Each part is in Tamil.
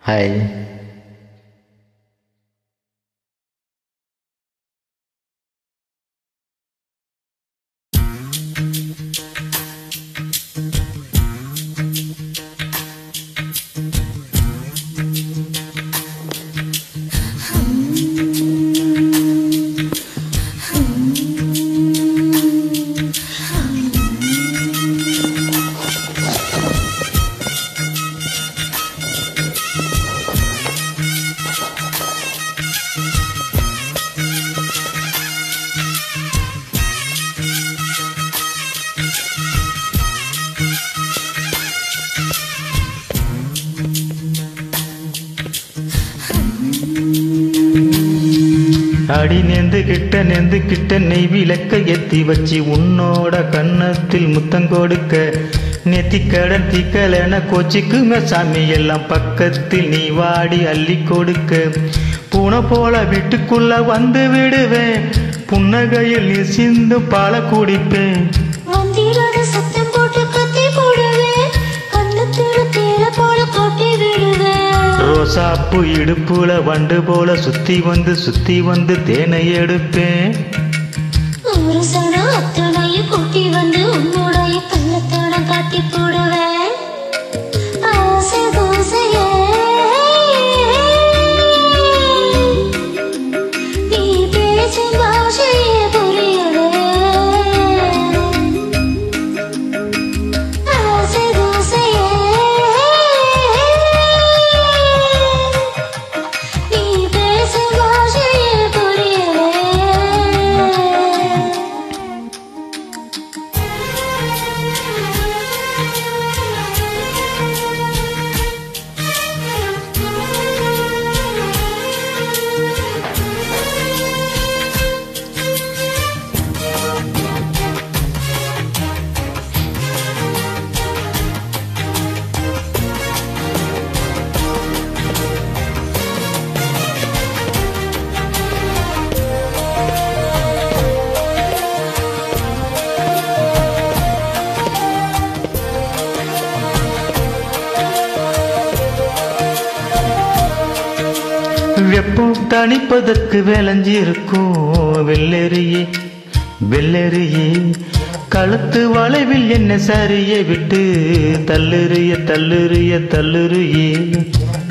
Hai. அடி நேந்து கிட்ட நெய் விளக்க எத்தி வச்சு உன்னோட கன்னத்தில் முத்தம் கொடுக்க நெத்திக்கடன் திக்கலென கோச்சிக்குங்க சாமி எல்லாம் பக்கத்தில் நீ வாடி அள்ளி கொடுக்க பூனை போல வீட்டுக்குள்ள வந்து விடுவேன் புன்னகையில் நீ சிந்து பால குடிப்பேன் சத்தம் போட்டு கத்தி போடுவேன் கண்ணத்துல தேர போல கொட்டி விடுவேன் ரோசாப்பு இடுப்புல வண்டு போல சுத்தி வந்து தேனை எடுப்பேன் ஒரு சனம் அத்தனையும் கொட்டி வந்து உன்னுடைய கண்ணத்தோட காட்டி போடுவேன் ஆசை தோசையே நீ பேசும் பாஷையே புரியவே ஆசை தோசையே நீ பேசும் பாஷையே புரியவே வெப்பம் தணிப்பதற்கு விளைஞ்சி இருக்கும் வெள்ளரியே கழுத்து வளைவில் என்ன சரியை விட்டு தள்ளுறியே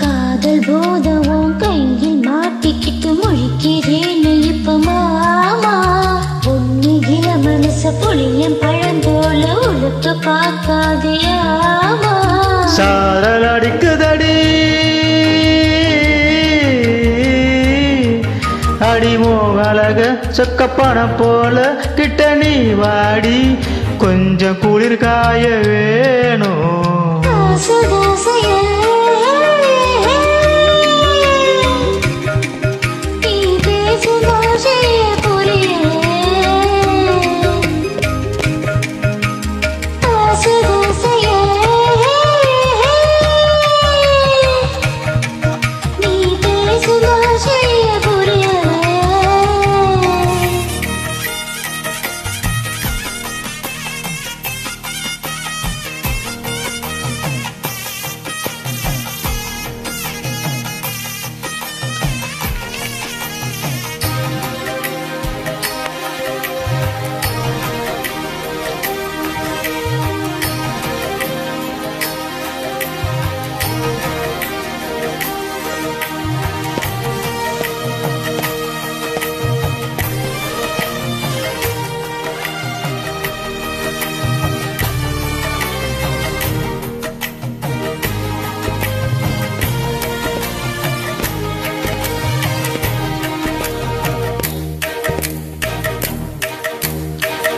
காதல் போதவும் கையில் மாட்டிக்கிட்டு முழிக்கிறேன் இப்ப மாமா பொன்னிகில மனச புளியம் பழம் போல உழுத்து பார்க்காதையாமா சாரல் அடிக்குதடி அடிமோ அழக சொக்கப்பணம் போல கிட்ட நீ வாடி கொஞ்சம் குளிர் காய வேணும்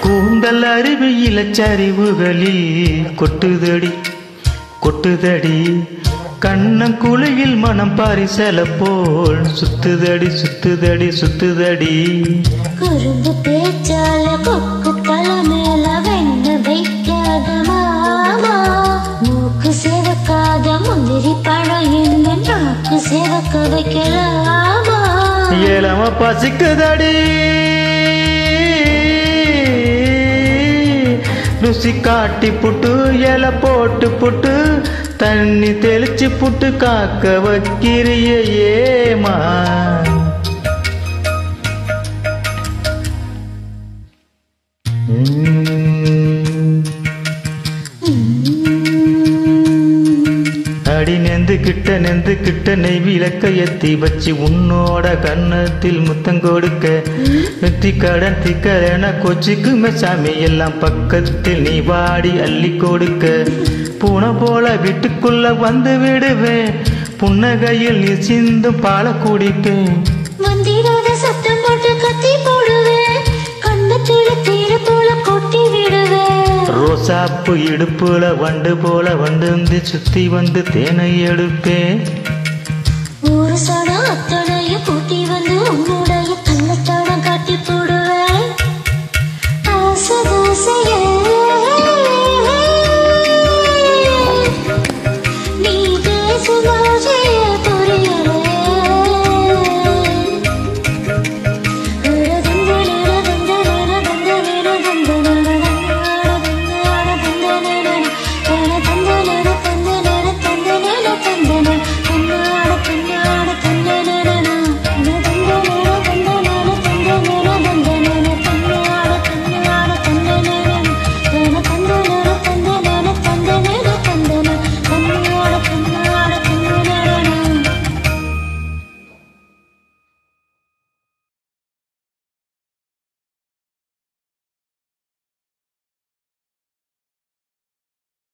கூந்தல் அருவியில சரிவுகளில் கொட்டுதடி கண்ணம் குழியில் மனம் பாரிசல போல் சுத்துதடி குறும்பு பேச்சால கொக்கு தலை மேல வெண்ண வைக்காத மாமா மூக்கு சேவக்காத முந்திரி பழம் என்ன நாக்கு சேவக்க வைக்கலாமா ஏலம பசிக்குதடி ஊசி காட்டி புட்டு இலை போட்டு புட்டு தண்ணி தெளிச்சு புட்டு காக்க வைக்கிறியே ஏமா அடி நெந்து கிட்ட நெய் விளக்க ஏத்தி வச்சு உன்னோட கன்னத்தில் முத்தம் கொடுக்க நெத்தி கடன் திக்கலென கொச்சிக்குமே சாமி எல்லாம் பக்கத்தில் நீ வாடி அள்ளி கொடுக்க பூனை போல வீட்டுக்குள்ள வந்து விடுவேன் புன்னகையில் நீ சிந்தும் பால குடிப்பேன் மந்திராத சத்தம் போட்டு கத்தி போடுவேன் கண்ணத்துல தீர போல கொட்டி விடுவேன் ரோசாப்பு இடுப்புல வண்டு போல வந்து சுத்தி வந்து தேனை எடுப்பேன் ஒரு சடம் அத்தனையும் கூட்டி வந்து